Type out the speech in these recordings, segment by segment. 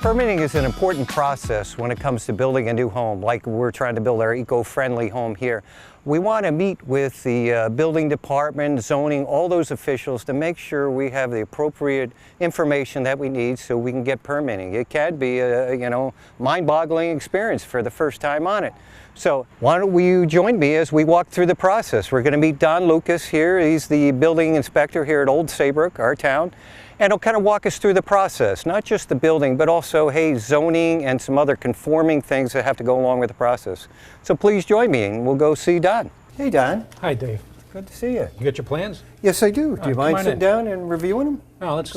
Permitting is an important process when it comes to building a new home, like we're trying to build our eco-friendly home here. We want to meet with the building department, zoning, all those officials to make sure we have the appropriate information that we need so we can get permitting. It can be a mind-boggling experience for the first time on it. So why don't you join me as we walk through the process. We're going to meet Don Lucas here. He's the building inspector here at Old Saybrook, our town. And he'll kind of walk us through the process, not just the building, but also, hey, zoning and some other conforming things that have to go along with the process. So please join me and we'll go see Don. Hey, Don. Hi, Dave. Good to see you. You got your plans? Yes, I do. Do you mind sitting down and reviewing them? No, let's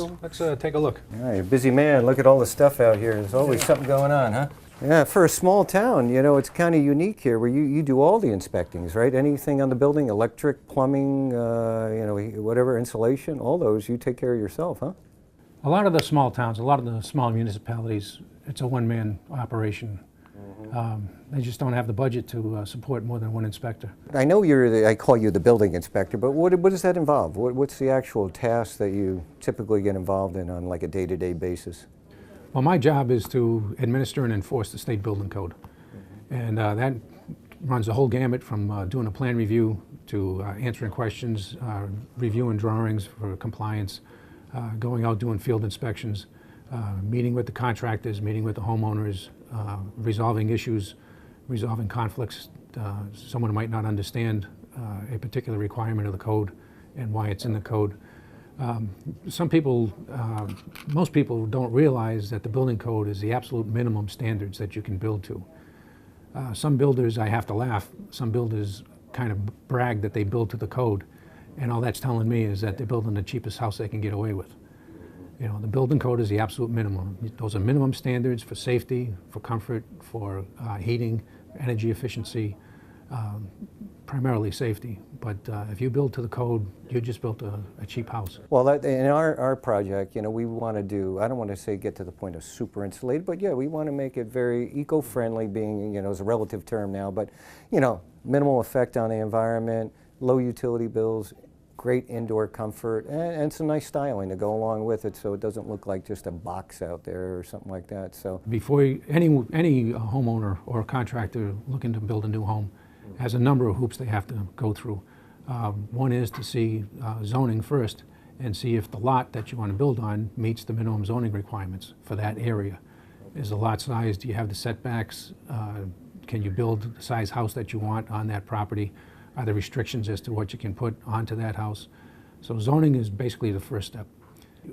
take a look. All right, you're a busy man. Look at all the stuff out here. There's always something going on, huh? Yeah, for a small town, it's kind of unique here where you do all the inspectings, right? Anything on the building, electric, plumbing, whatever, insulation, all those, you take care of yourself, huh? A lot of the small towns, a lot of the small municipalities, it's a one-man operation. They just don't have the budget to support more than one inspector. I know I call you the building inspector, but what does that involve? What's the actual task that you typically get involved in on like a day-to-day basis? Well, my job is to administer and enforce the state building code. And that runs the whole gamut from doing a plan review to answering questions, reviewing drawings for compliance, going out doing field inspections, meeting with the contractors, meeting with the homeowners, resolving issues, resolving conflicts. Someone might not understand a particular requirement of the code and why it's in the code. Most people don't realize that the building code is the absolute minimum standards that you can build to. Some builders, I have to laugh, some builders kind of brag that they build to the code, and all that's telling me is that they're building the cheapest house they can get away with. The building code is the absolute minimum. Those are minimum standards for safety, for comfort, for heating, energy efficiency, primarily safety. But if you build to the code, you just built a cheap house. Well, in our project, we want to do, I don't want to say get to the point of super insulated, but yeah, we want to make it very eco-friendly, being, is a relative term now, but, minimal effect on the environment, low utility bills, great indoor comfort, and some nice styling to go along with it so it doesn't look like just a box out there or something like that. So before any homeowner or contractor looking to build a new home has a number of hoops they have to go through. One is to see zoning first and see if the lot that you want to build on meets the minimum zoning requirements for that area. Is the lot size, do you have the setbacks? Can you build the size house that you want on that property? Are there restrictions as to what you can put onto that house? So zoning is basically the first step.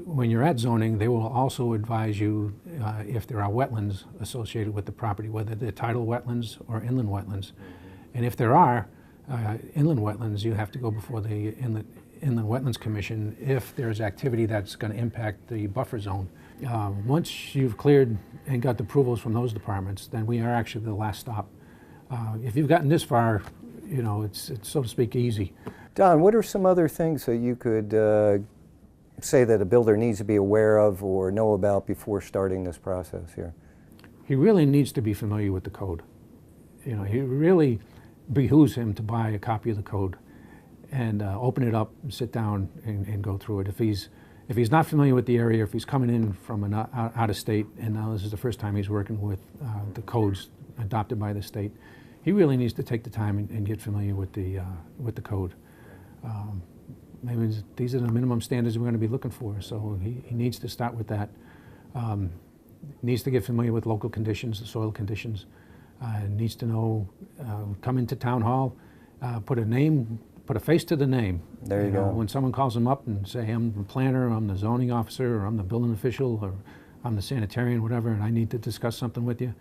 When you're at zoning, they will also advise you if there are wetlands associated with the property, whether they're tidal wetlands or inland wetlands. And if there are inland wetlands, you have to go before the Inland Wetlands Commission if there's activity that's going to impact the buffer zone. Once you've cleared and got the approvals from those departments, then we are actually the last stop. If you've gotten this far, it's so to speak easy. Don, what are some other things that you could say that a builder needs to be aware of or know about before starting this process here? He really needs to be familiar with the code. He really behooves him to buy a copy of the code and open it up and sit down and go through it. If he's not familiar with the area, if he's coming in from out of state, and now this is the first time he's working with the codes adopted by the state, he really needs to take the time and get familiar with the code. Maybe these are the minimum standards we're going to be looking for, so he needs to start with that. Needs to get familiar with local conditions, the soil conditions. Needs to know, come into town hall, put a face to the name. There you go. When someone calls him up and say, I'm the planner, I'm the zoning officer, or I'm the building official, or I'm the sanitarian, whatever, and I need to discuss something with you.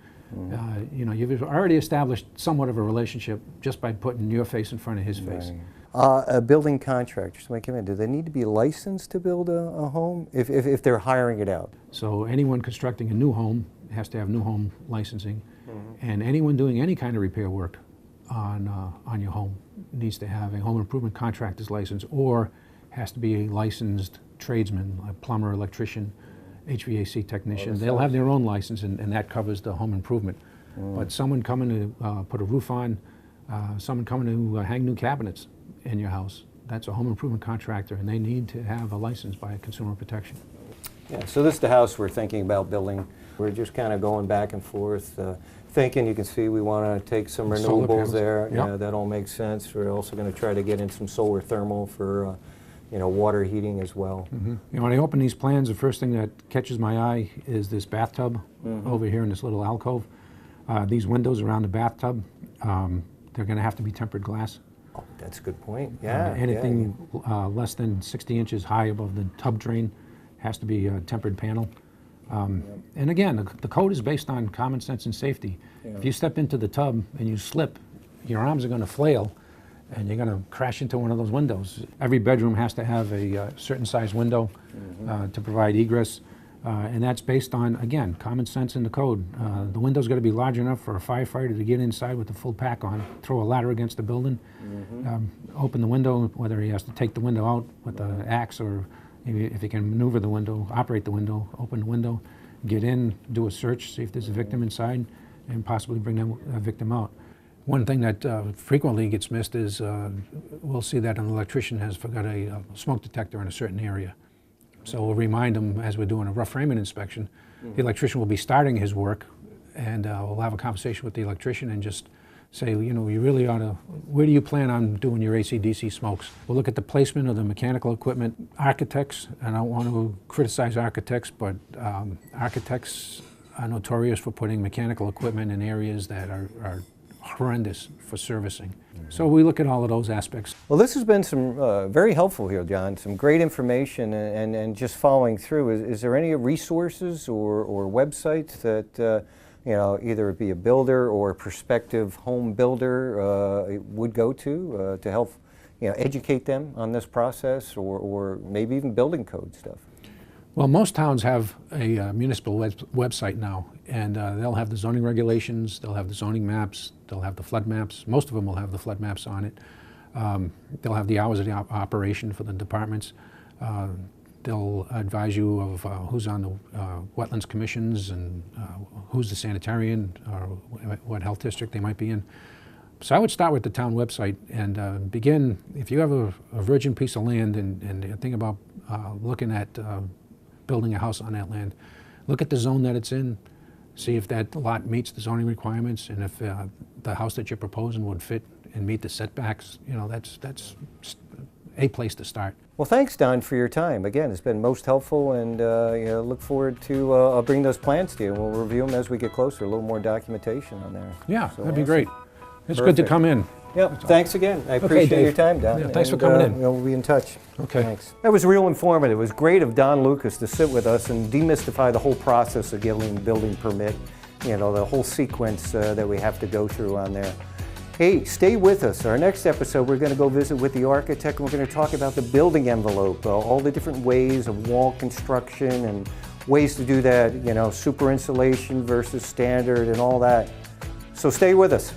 You've already established somewhat of a relationship just by putting your face in front of his face. A building contractor, somebody come in, do they need to be licensed to build a home if they're hiring it out? So anyone constructing a new home has to have new home licensing. And anyone doing any kind of repair work on your home needs to have a home improvement contractor's license or has to be a licensed tradesman, a plumber, electrician, HVAC technician. They'll have their own license and that covers the home improvement. But someone coming to put a roof on, someone coming to hang new cabinets in your house, that's a home improvement contractor and they need to have a license by Consumer Protection. Yeah, so this is the house we're thinking about building. We're just kind of going back and forth, thinking. You can see we want to take some Solar renewables panels. there. Yep. Yeah, that all makes sense. We're also going to try to get in some solar thermal for water heating as well. You know, when I open these plans, the first thing that catches my eye is this bathtub over here in this little alcove. These windows around the bathtub, they're going to have to be tempered glass. Oh, that's a good point. Yeah. Anything less than 60 inches high above the tub drain has to be a tempered panel. And again, the code is based on common sense and safety. Yeah. If you step into the tub and you slip, your arms are going to flail and you're going to crash into one of those windows. Every bedroom has to have a certain size window to provide egress. And that's based on, again, common sense in the code. The window's got to be large enough for a firefighter to get inside with the full pack on, throw a ladder against the building, open the window, whether he has to take the window out with an axe or if he can maneuver the window, operate the window, open the window, get in, do a search, see if there's a victim inside, and possibly bring that victim out. One thing that frequently gets missed is we'll see that an electrician has forgot a smoke detector in a certain area. So we'll remind them as we're doing a rough framing inspection. The electrician will be starting his work, and we'll have a conversation with the electrician and just say, you know, you really ought to, where do you plan on doing your AC/DC smokes? We'll look at the placement of the mechanical equipment. Architects, and I don't want to criticize architects, but architects are notorious for putting mechanical equipment in areas that are horrendous for servicing. So we look at all of those aspects. Well, this has been some very helpful here, John. Some great information, and just following through. Is there any resources or websites that either it be a builder or a prospective home builder would go to help educate them on this process, or maybe even building code stuff? Well, most towns have a municipal website now, and they'll have the zoning regulations, they'll have the zoning maps, they'll have the flood maps. Most of them will have the flood maps on it. They'll have the hours of the operation for the departments. They'll advise you of who's on the wetlands commissions and who's the sanitarian or what health district they might be in. So I would start with the town website and begin, if you have a virgin piece of land and think about looking at building a house on that land, look at the zone that it's in, see if that lot meets the zoning requirements, and if the house that you're proposing would fit and meet the setbacks. You know, that's a place to start. Well, thanks, Don, for your time. Again, it's been most helpful, and look forward to I'll bring those plans to you. We'll review them as we get closer. A little more documentation on there. Yeah, So that'd be awesome. great. It's Perfect. good to come in. Yep. Thanks again. I appreciate Dave. your time, Don. Yeah, thanks for And, coming in. We'll be in touch. Okay. Thanks. That was real informative. It was great of Don Lucas to sit with us and demystify the whole process of getting a building permit. The whole sequence that we have to go through on there. Hey, stay with us. Our next episode, we're going to go visit with the architect, and we're going to talk about the building envelope, all the different ways of wall construction and ways to do that, super insulation versus standard and all that. So stay with us.